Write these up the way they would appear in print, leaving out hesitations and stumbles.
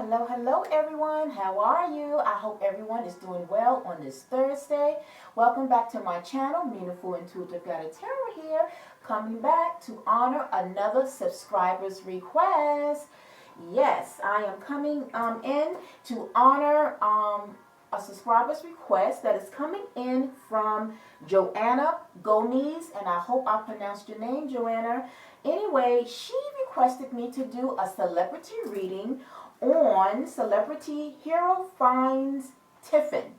hello everyone. How are you? I hope everyone is doing well on this Thursday. Welcome back to my channel, Meaningful Intuitive Guided Tarot here, coming back to honor another subscriber's request. Yes, I am coming in to honor a subscriber's request that is coming in from Joanna Gomes, and I hope I pronounced your name, Joanna. Anyway, she requested me to do a celebrity reading on celebrity Hero Fiennes Tiffin.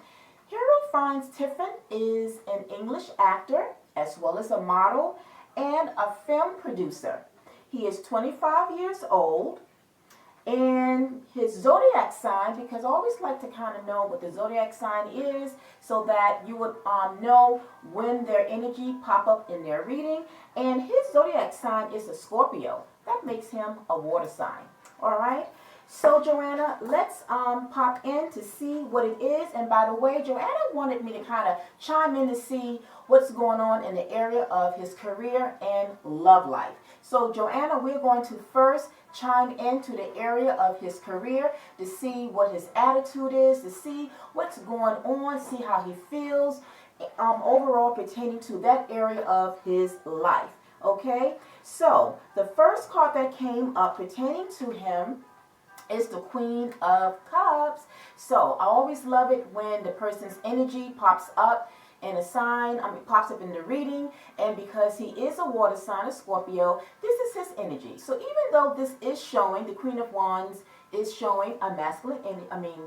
Hero Fiennes Tiffin is an English actor as well as a model and a film producer. He is 25 years old. And his zodiac sign, because I always like to kind of know what the zodiac sign is so that you would know when their energy pop up in their reading. And his zodiac sign is a Scorpio. That makes him a water sign. All right. So Joanna, let's pop in to see what it is. And by the way, Joanna wanted me to kind of chime in to see what's going on in the area of his career and love life. So Joanna, we're going to first chime into the area of his career to see what his attitude is, to see what's going on, see how he feels overall pertaining to that area of his life. Okay, so the first card that came up pertaining to him is the Queen of Cups. So I always love it when the person's energy pops up in a sign, pops up in the reading, and because he is a water sign, a Scorpio, this is his energy. So even though this is showing, the Queen of Wands is showing a masculine energy,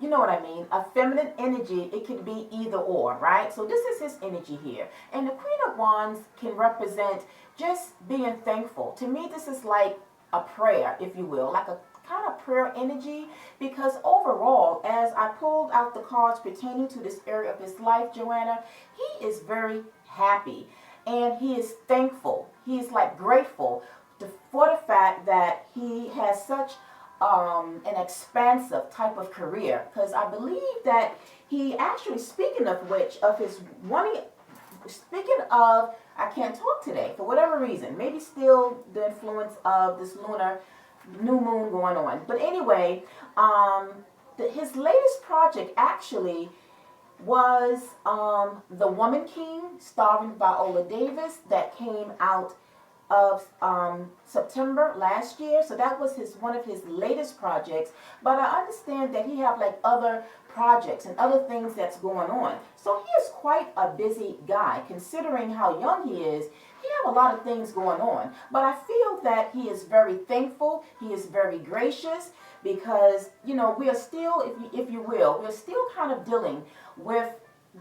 you know what I mean, a feminine energy, it could be either or, right? So this is his energy here. And the Queen of Wands can represent just being thankful. To me, this is like a prayer, if you will, like a kind of prayer energy, because overall, as I pulled out the cards pertaining to this area of his life, Joanna, he is very happy and he is thankful. He is like grateful for the fact that he has such an expansive type of career, because I believe that he actually, speaking of which, of his wanting, speaking of, I can't talk today for whatever reason, maybe still the influence of this lunar new moon going on. But anyway, his latest project actually was The Woman King, starring Viola Davis, that came out of September last year. So that was one of his latest projects. But I understand that he have like other projects and other things that's going on. So he is quite a busy guy, considering how young he is. He have a lot of things going on. But I feel that he is very thankful. He is very gracious, because, you know, we are still, if you will, we're still kind of dealing with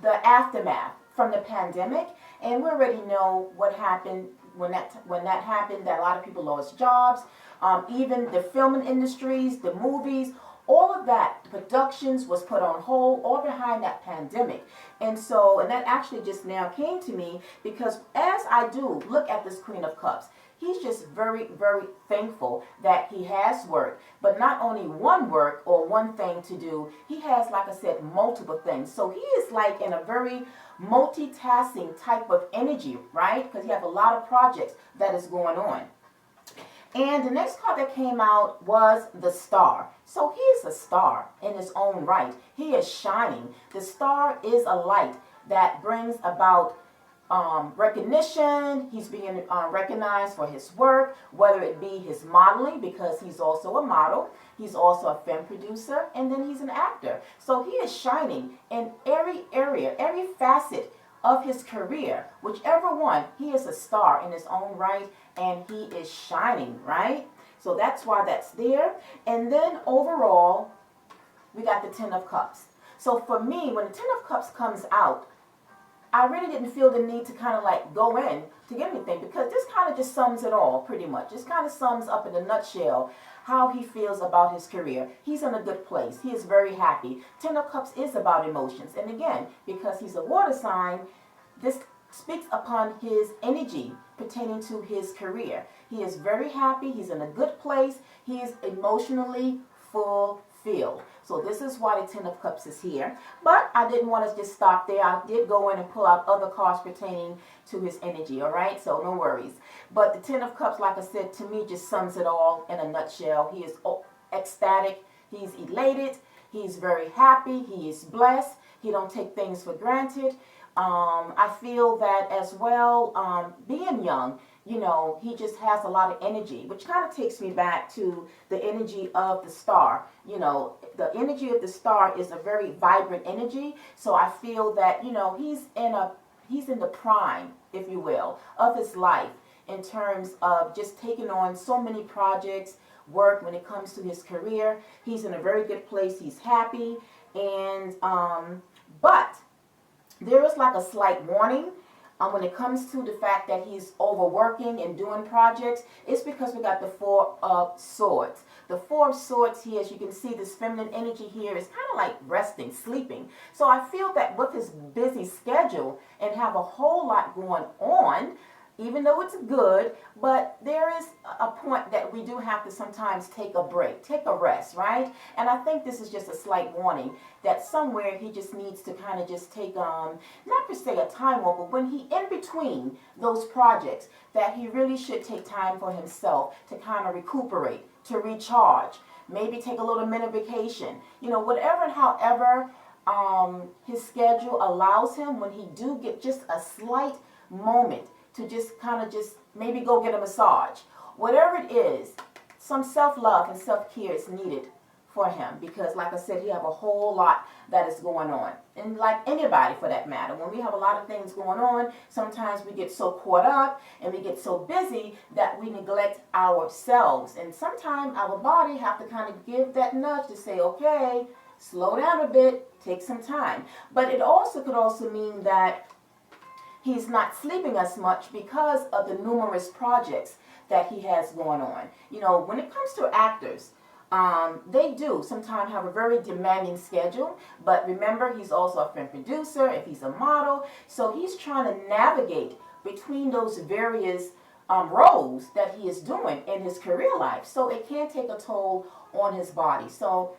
the aftermath from the pandemic. And we already know what happened when that happened, that a lot of people lost jobs. Even the filming industries, the movies, all of that, the productions was put on hold, all behind that pandemic. And so, and that actually just now came to me, because as I do look at this Queen of Cups, he's just very, very thankful that he has work, but not only one work or one thing to do. He has, like I said, multiple things. So he is like in a very multitasking type of energy, right? Because he has a lot of projects that is going on. And the next card that came out was the Star. So he is a star in his own right. He is shining. The star is a light that brings about recognition. He's being recognized for his work, whether it be his modeling, because he's also a model. He's also a film producer, and then he's an actor. So he is shining in every area, every facet of his career. Whichever one, he is a star in his own right, and he is shining, right? So that's why that's there. And then overall, we got the Ten of Cups. So for me, when the Ten of Cups comes out, I really didn't feel the need to kind of like go in to get anything, because this kind of just sums it all pretty much. This kind of sums up in a nutshell how he feels about his career. He's in a good place. He is very happy. Ten of Cups is about emotions. And again, because he's a water sign, this speaks upon his energy pertaining to his career. He is very happy. He's in a good place. He is emotionally fulfilled. So this is why the Ten of Cups is here. But I didn't want to just stop there. I did go in and pull out other cards pertaining to his energy, all right? So no worries. But the Ten of Cups, like I said, to me just sums it all in a nutshell. He is ecstatic. He's elated. He's very happy. He is blessed. He don't take things for granted. I feel that as well, being young, you know, he just has a lot of energy, which kind of takes me back to the energy of the star. You know, the energy of the star is a very vibrant energy. So I feel that, you know, he's in the prime, if you will, of his life in terms of just taking on so many projects, work when it comes to his career. He's in a very good place. He's happy. And, but there is like a slight warning when it comes to the fact that he's overworking and doing projects. It's because we got the Four of Swords. The Four of Swords here, as you can see, this feminine energy here is kind of like resting, sleeping. So I feel that with his busy schedule and have a whole lot going on, even though it's good, but there is a point that we do have to sometimes take a break, take a rest, right? And I think this is just a slight warning that somewhere he just needs to kind of just take, not per se a time off, but when he in between those projects, that he really should take time for himself to kind of recuperate, to recharge, maybe take a little mini vacation, you know, whatever and however his schedule allows him. When he do get just a slight moment to just kind of just maybe go get a massage. Whatever it is, some self-love and self-care is needed for him because, like I said, he have a whole lot that is going on. And like anybody for that matter, when we have a lot of things going on, sometimes we get so caught up and we get so busy that we neglect ourselves. And sometimes our body have to kind of give that nudge to say, okay, slow down a bit, take some time. But it also could also mean that he's not sleeping as much because of the numerous projects that he has going on. You know, when it comes to actors, they do sometimes have a very demanding schedule, but remember, he's also a film producer, if he's a model, so he's trying to navigate between those various roles that he is doing in his career life. So it can take a toll on his body. So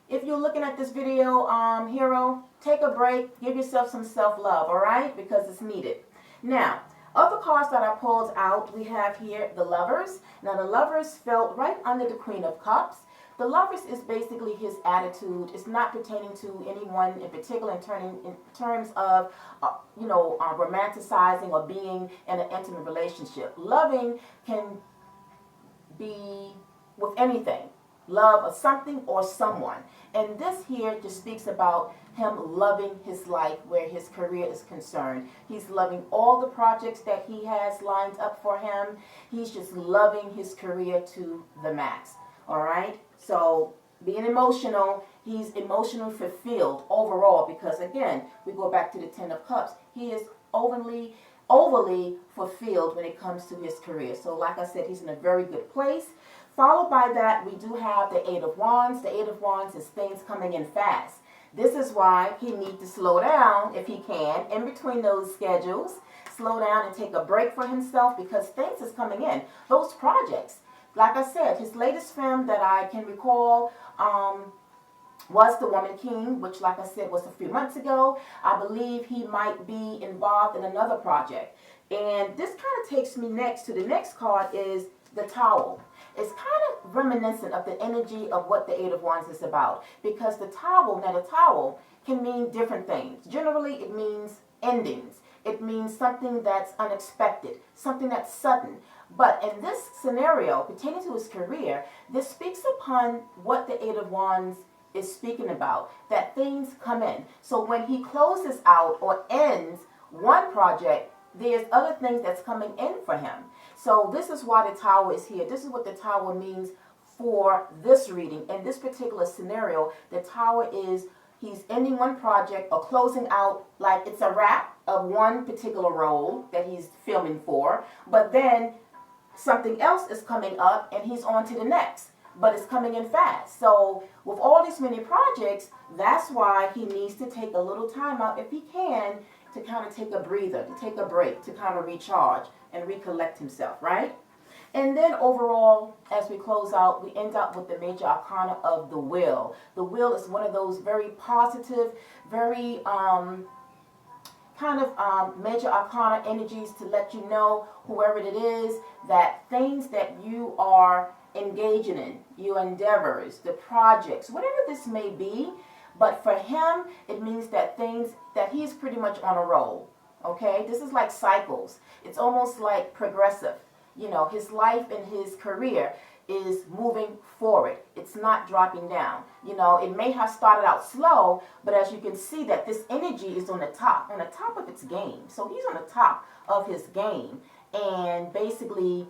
if you're looking at this video, hero, take a break, give yourself some self-love, all right? Because it's needed. Now, other cards that I pulled out, we have here the Lovers. Now, the Lovers fell right under the Queen of Cups. The Lovers is basically his attitude. It's not pertaining to anyone in particular in terms of, romanticizing or being in an intimate relationship. Loving can be with anything. Love of something or someone. And this here just speaks about him loving his life where his career is concerned. He's loving all the projects that he has lined up for him. He's just loving his career to the max. All right? So being emotional, he's emotionally fulfilled overall because, again, we go back to the Ten of Cups. He is overly fulfilled when it comes to his career. So like I said, he's in a very good place. Followed by that, we do have the Eight of Wands. The Eight of Wands is things coming in fast. This is why he needs to slow down, if he can, in between those schedules. Slow down and take a break for himself because things is coming in. Those projects, like I said, his latest film that I can recall was The Woman King, which, like I said, was a few months ago. I believe he might be involved in another project. And this kind of takes me next to the next card is the Towel. It's kind of reminiscent of the energy of what the Eight of Wands is about. Because the towel can mean different things. Generally, it means endings. It means something that's unexpected, something that's sudden. But in this scenario, pertaining to his career, this speaks upon what the Eight of Wands is speaking about, that things come in. So when he closes out or ends one project, there's other things that's coming in for him. So this is why the Tower is here. This is what the Tower means for this reading. In this particular scenario, the Tower is he's ending one project or closing out, like it's a wrap of one particular role that he's filming for, but then something else is coming up and he's on to the next, but it's coming in fast. So with all these many projects, that's why he needs to take a little time out, if he can, to kind of take a breather, to take a break, to kind of recharge and recollect himself, right? And then overall, as we close out, we end up with the major arcana of the Wheel. The Wheel is one of those very positive, very major arcana energies to let you know, whoever it is, that things that you are engaging in, your endeavors, the projects, whatever this may be. But for him, it means that he's pretty much on a roll. Okay, this is like cycles. It's almost like progressive. You know, his life and his career is moving forward. It's not dropping down. You know, it may have started out slow, but as you can see that this energy is on the top of its game. So he's on the top of his game, and basically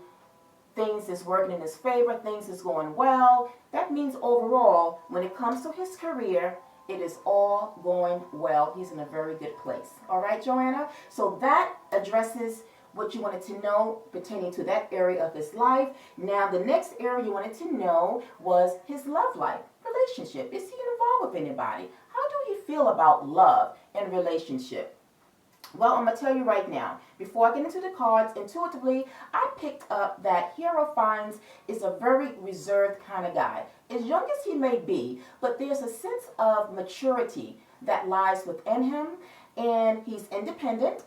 things is working in his favor, things is going well. That means overall, when it comes to his career, it is all going well. He's in a very good place. All right, Joanna? So that addresses what you wanted to know pertaining to that area of his life. Now, the next area you wanted to know was his love life, relationship. Is he involved with anybody? How do you feel about love and relationship? Well, I'm going to tell you right now, before I get into the cards, intuitively, I picked up that Hierophant is a very reserved kind of guy. As young as he may be, but there's a sense of maturity that lies within him, and he's independent.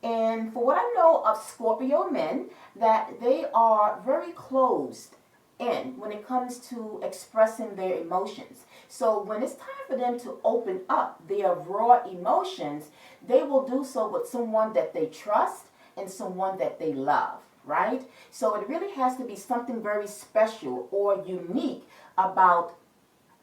And for what I know of Scorpio men, that they are very closed in when it comes to expressing their emotions. So when it's time for them to open up their raw emotions, they will do so with someone that they trust and someone that they love, right? So it really has to be something very special or unique about,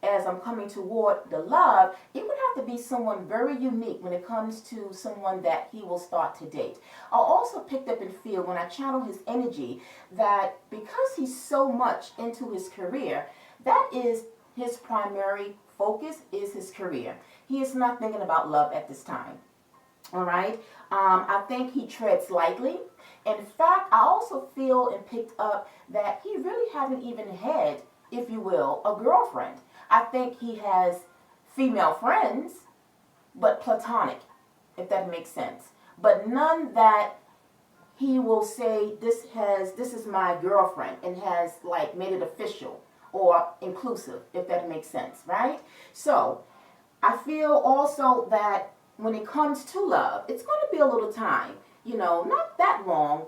as I'm coming toward the love, it would have to be someone very unique when it comes to someone that he will start to date. I also picked up and feel when I channel his energy that because he's so much into his career, that is his primary focus is his career. He is not thinking about love at this time. All right. I think he treads lightly. In fact, I also feel and picked up that he really hasn't even had, if you will, a girlfriend. I think he has female friends, but platonic, if that makes sense. But none that he will say this is my girlfriend and has like made it official or inclusive, if that makes sense, right? So I feel also that when it comes to love, it's going to be a little time, you know, not that long,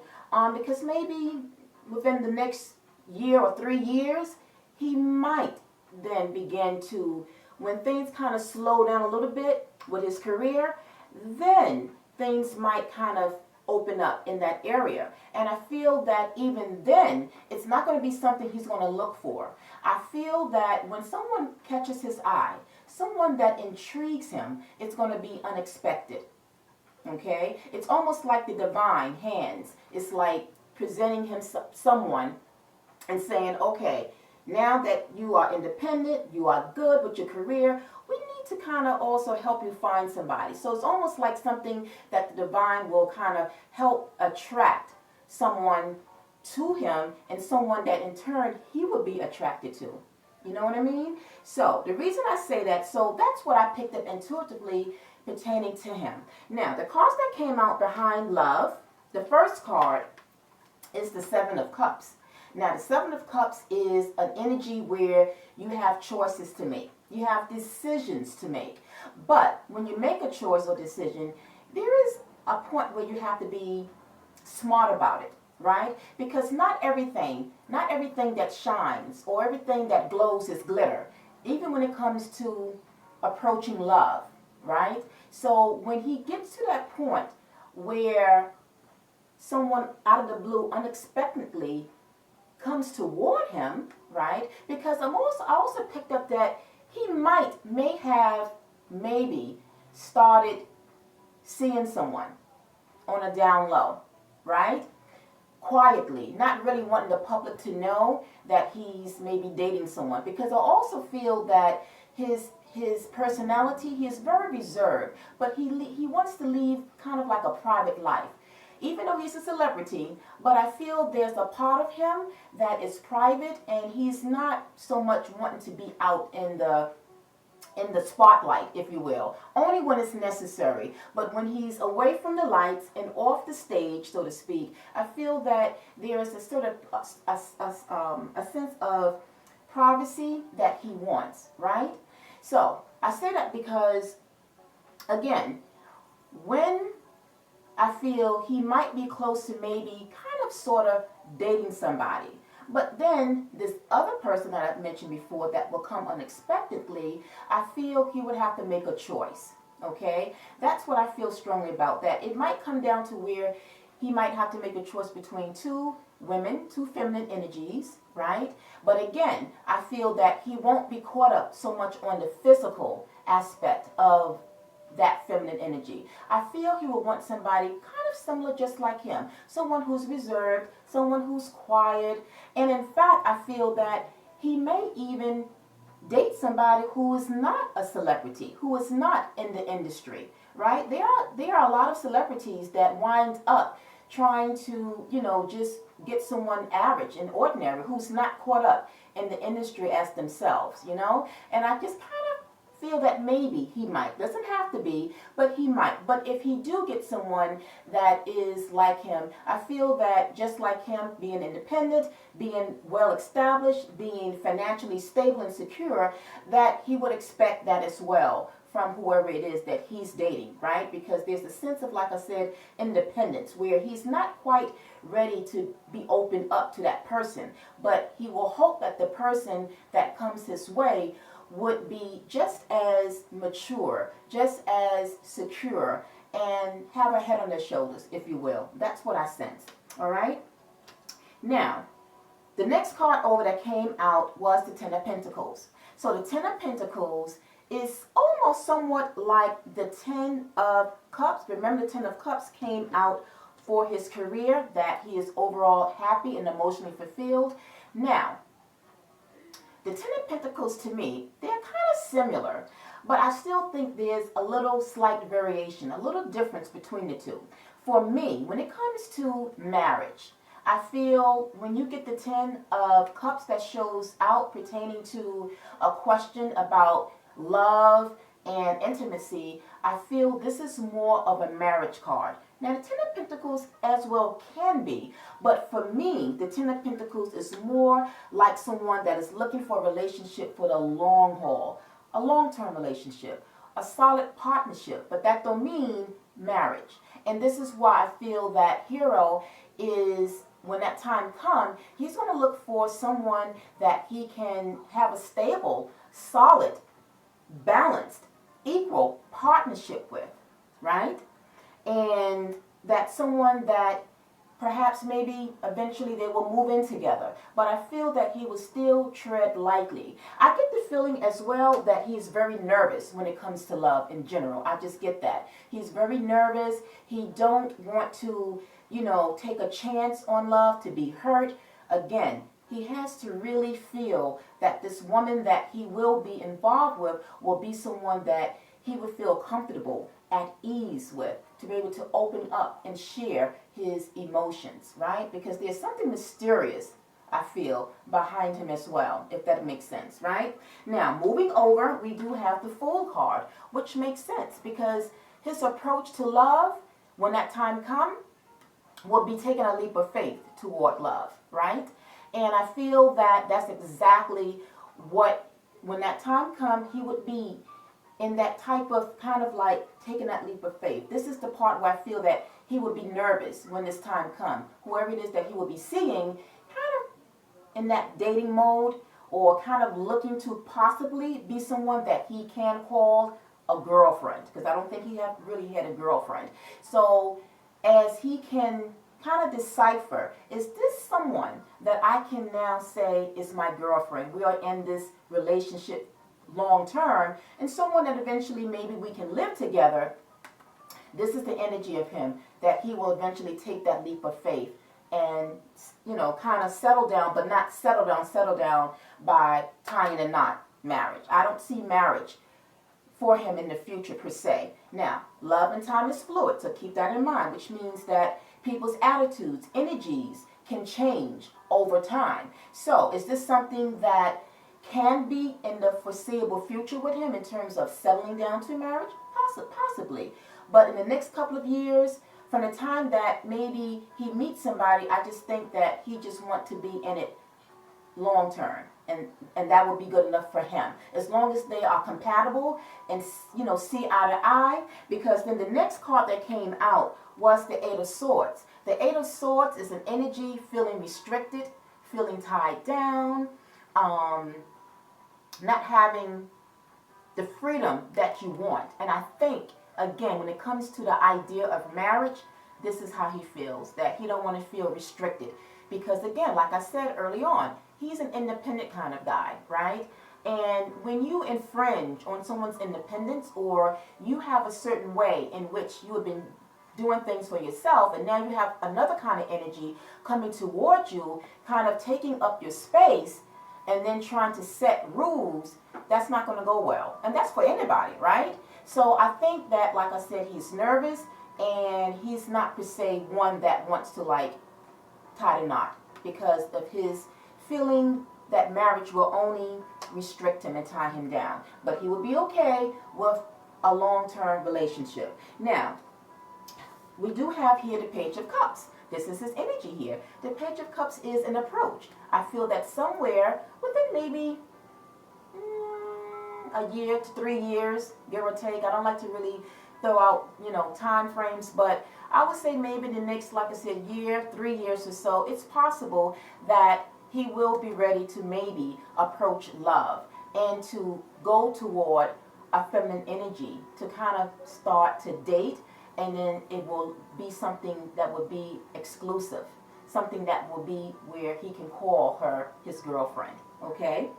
because maybe within the next year or 3 years, he might then begin to, when things kind of slow down a little bit with his career, then things might kind of open up in that area. And I feel that even then, it's not going to be something he's going to look for. I feel that when someone catches his eye, someone that intrigues him, it's going to be unexpected. Okay? It's almost like the divine hands. It's like presenting him someone and saying, okay, now that you are independent, you are good with your career, we need to kind of also help you find somebody. So it's almost like something that the divine will kind of help attract someone to him, and someone that in turn he would be attracted to. You know what I mean? So the reason I say that, so that's what I picked up intuitively pertaining to him. Now, the cards that came out behind love, the first card is the Seven of Cups. Now, the Seven of Cups is an energy where you have choices to make. You have decisions to make. But when you make a choice or decision, there is a point where you have to be smart about it, right? Because not everything that shines or everything that glows is glitter, even when it comes to approaching love, right? So when he gets to that point where someone out of the blue unexpectedly comes toward him, right? Because I also picked up that he may have maybe started seeing someone on a down low, right? Quietly, not really wanting the public to know that he's maybe dating someone. Because I also feel that his personality, he is very reserved, but he wants to lead kind of like a private life. Even though he's a celebrity, but I feel there's a part of him that is private, and he's not so much wanting to be out in the spotlight, if you will, only when it's necessary. But when he's away from the lights and off the stage, so to speak, I feel that there is a sort of a sense of privacy that he wants, right? So I say that because, again, when I feel he might be close to maybe kind of sort of dating somebody, But then this other person that I've mentioned before that will come unexpectedly, I feel he would have to make a choice. Okay? That's what I feel strongly about that. It might come down to where he might have to make a choice between two women, two feminine energies, right? But again, I feel that he won't be caught up so much on the physical aspect of that feminine energy. I feel he will want somebody kind of similar just like him. Someone who's reserved, someone who's quiet. And in fact, I feel that he may even date somebody who is not a celebrity, who is not in the industry, right? There are a lot of celebrities that wind up trying to, just get someone average and ordinary who's not caught up in the industry as themselves. And I just kind of feel that maybe he might, doesn't have to be, but he might. But if he do get someone that is like him, I feel that just like him, being independent, being well established, being financially stable and secure, that he would expect that as well from whoever it is that he's dating, right? Because there's a sense of, like I said, independence where he's not quite ready to be opened up to that person, but he will hope that the person that comes his way would be just as mature, just as secure, and have a head on their shoulders, if you will. That's what I sense. All right? Now, the next card over that came out was the Ten of Pentacles. So the Ten of Pentacles is almost somewhat like the Ten of Cups. Remember, the Ten of Cups came out for his career, that he is overall happy and emotionally fulfilled. Now, the Ten of Pentacles, to me, they're kind of similar, but I still think there's a little slight variation, a little difference between the two. For me, when it comes to marriage, I feel when you get the Ten of Cups that shows out pertaining to a question about love and intimacy, I feel this is more of a marriage card. Now, the Ten of Pentacles as well can be, but for me, the Ten of Pentacles is more like someone that is looking for a relationship for the long haul, a long-term relationship, a solid partnership, but that don't mean marriage. And this is why I feel that Hero is, when that time comes, he's going to look for someone that he can have a stable, solid, balanced, equal partnership with, right? And that's someone that perhaps maybe eventually they will move in together. But I feel that he will still tread lightly. I get the feeling as well that he's very nervous when it comes to love in general. I just get that. He's very nervous. He don't want to, take a chance on love, to be hurt. Again, he has to really feel that this woman that he will be involved with will be someone that he would feel comfortable, at ease with, to be able to open up and share his emotions, right? Because there's something mysterious, I feel, behind him as well, if that makes sense, right? Now, moving over, we do have the Fool card, which makes sense because his approach to love, when that time comes, will be taking a leap of faith toward love, right? And I feel that that's exactly what, when that time comes, he would be in that type of kind of like taking that leap of faith. This is the part where I feel that he would be nervous when this time comes. Whoever it is that he will be seeing, kind of in that dating mode, or kind of looking to possibly be someone that he can call a girlfriend, because I don't think he really had a girlfriend. So as he can kind of decipher, is this someone that I can now say is my girlfriend? We are in this relationship long term, and someone that eventually maybe we can live together. This is the energy of him, that he will eventually take that leap of faith and, kind of settle down, but not settle down by tying a knot, marriage. I don't see marriage for him in the future per se. Now, love and time is fluid, so keep that in mind, which means that people's attitudes, energies can change over time. So is this something that can be in the foreseeable future with him in terms of settling down to marriage? Possibly. But in the next couple of years, from the time that maybe he meets somebody, I just think that he just wants to be in it long term. And that would be good enough for him. As long as they are compatible and, see eye to eye. Because then the next card that came out was the Eight of Swords. The Eight of Swords is an energy feeling restricted, feeling tied down, not having the freedom that you want. And I think, again, when it comes to the idea of marriage, this is how he feels, that he don't want to feel restricted. Because again, like I said early on, he's an independent kind of guy, right? And when you infringe on someone's independence, or you have a certain way in which you have been doing things for yourself, and now you have another kind of energy coming towards you, kind of taking up your space, and then trying to set rules, that's not going to go well. And that's for anybody, right? So I think that, like I said, he's nervous, and he's not per se one that wants to like tie the knot, because of his feeling that marriage will only restrict him and tie him down. But he will be okay with a long-term relationship. Now, we do have here the Page of Cups. This is his energy here. The Page of Cups is an approach. I feel that somewhere within maybe a year to 3 years, give or take. I don't like to really throw out, time frames, but I would say maybe the next, like I said, year, 3 years or so, it's possible that he will be ready to maybe approach love and to go toward a feminine energy, to kind of start to date, and then it will be something that would be exclusive, something that will be where he can call her his girlfriend, okay?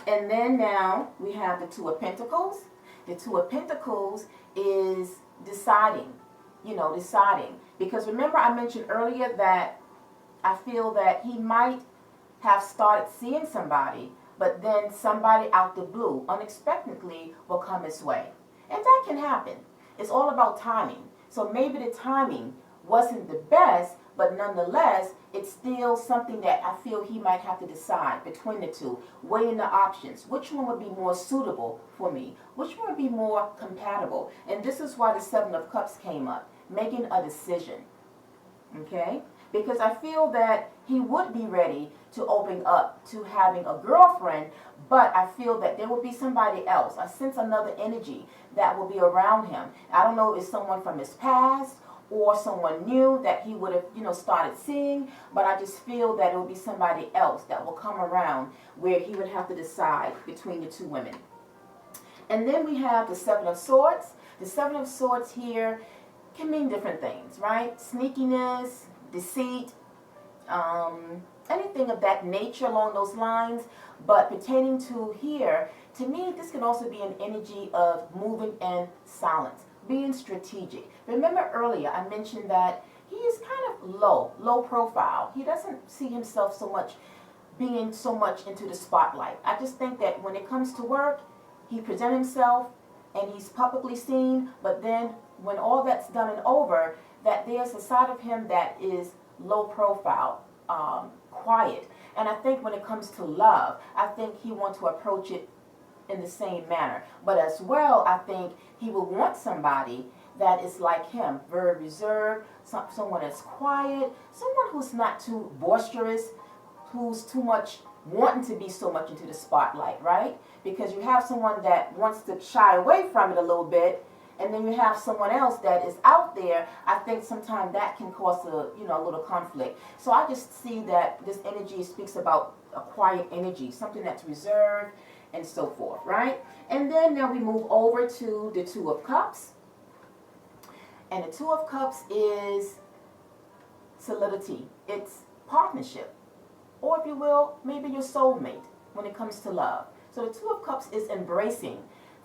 And then now we have the Two of Pentacles. The Two of Pentacles is deciding, deciding. Because remember I mentioned earlier that I feel that he might have started seeing somebody, but then somebody out the blue, unexpectedly, will come his way. And that can happen. It's all about timing. So maybe the timing wasn't the best, but nonetheless, it's still something that I feel he might have to decide between the two, weighing the options. Which one would be more suitable for me? Which one would be more compatible? And this is why the Seven of Cups came up, making a decision, okay? Because I feel that he would be ready to open up to having a girlfriend, but I feel that there will be somebody else. I sense another energy that will be around him. I don't know if it's someone from his past or someone new that he would have, started seeing, but I just feel that it will be somebody else that will come around where he would have to decide between the two women. And then we have the Seven of Swords. The Seven of Swords here can mean different things, right? Sneakiness, deceit, anything of that nature along those lines. But pertaining to here, to me, this can also be an energy of moving in silence, being strategic. Remember earlier I mentioned that he is kind of low profile. He doesn't see himself so much being so much into the spotlight. I just think that when it comes to work, he presents himself and he's publicly seen, but then when all that's done and over, that there's a side of him that is low profile, quiet. And I think when it comes to love, I think he wants to approach it in the same manner. But as well, I think he will want somebody that is like him, very reserved, someone that's quiet, someone who's not too boisterous, who's too much wanting to be so much into the spotlight, right? Because you have someone that wants to shy away from it a little bit, and then you have someone else that is out there. I think sometimes that can cause a little conflict. So I just see that this energy speaks about a quiet energy, something that's reserved and so forth, right? And then now we move over to the Two of Cups. And the Two of Cups is solidity. It's partnership. Or if you will, maybe your soulmate when it comes to love. So the Two of Cups is embracing,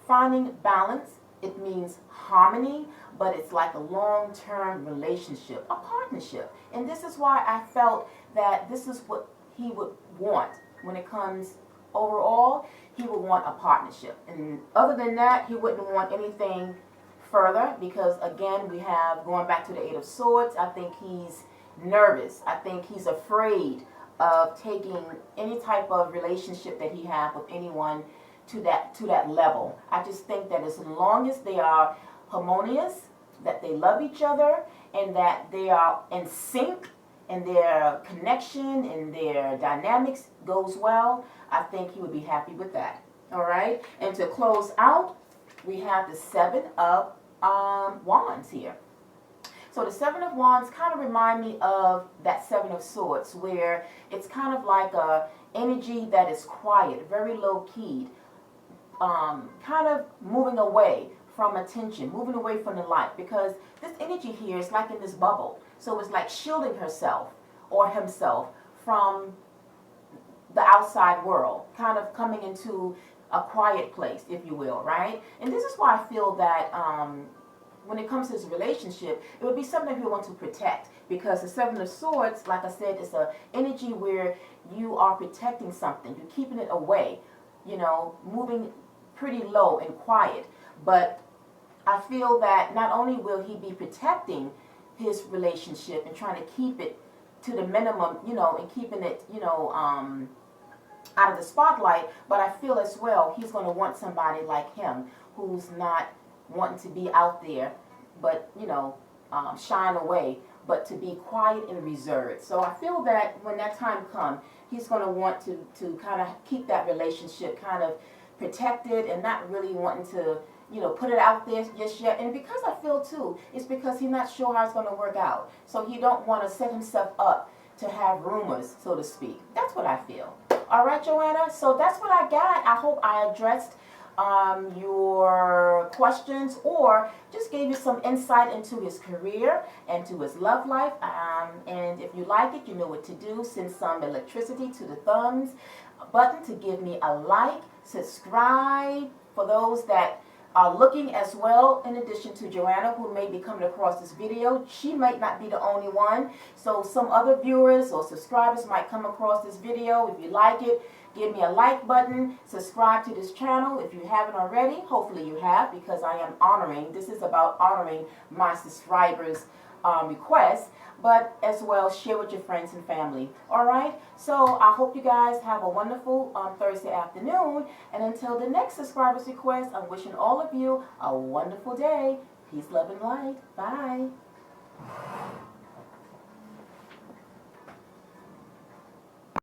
finding balance. It means harmony, but it's like a long-term relationship, a partnership. And this is why I felt that this is what he would want when it comes overall. He would want a partnership. And other than that, he wouldn't want anything further because, again, we have, going back to the Eight of Swords, I think he's nervous. I think he's afraid of taking any type of relationship that he has with anyone to that level. I just think that as long as they are harmonious, that they love each other, and that they are in sync, and their connection and their dynamics goes well, I think he would be happy with that. All right? And to close out, we have the Seven of Wands here. So So the Seven of Wands kind of remind me of that Seven of Swords, where it's kind of like a energy that is quiet, very low-keyed, kind of moving away from attention, moving away from the light, because this energy here is like in this bubble. So it's like shielding herself or himself from the outside world, kind of coming into a quiet place, if you will, right? And this is why I feel that when it comes to this relationship, it would be something you want to protect, because the Seven of Swords, like I said, is an energy where you are protecting something. You're keeping it away, you know, moving pretty low and quiet. But I feel that not only will he be protecting his relationship and trying to keep it to the minimum, you know, and keeping it, you know, out of the spotlight, but I feel as well he's going to want somebody like him who's not wanting to be out there, but, you know, shine away, but to be quiet and reserved. So I feel that when that time comes, he's going to want to kind of keep that relationship kind of protected and not really wanting to, you know, put it out there just yet. And because I feel too, it's because he's not sure how it's going to work out. So he don't want to set himself up to have rumors, so to speak. That's what I feel. All right, Joanna. So that's what I got. I hope I addressed your questions, or just gave you some insight into his career and to his love life. And if you like it, you know what to do. Send some electricity to the thumbs button to give me a like, subscribe for those that are looking as well, in addition to Joanna, who may be coming across this video. She might not be the only one, so some other viewers or subscribers might come across this video. If you like it, give me a like button, subscribe to this channel if you haven't already. Hopefully you have, because I am honoring, this is about honoring my subscribers' requests, but as well share with your friends and family. All right, so I hope you guys have a wonderful Thursday afternoon, and until the next subscriber's request, I'm wishing all of you a wonderful day. Peace, love, and light. Bye.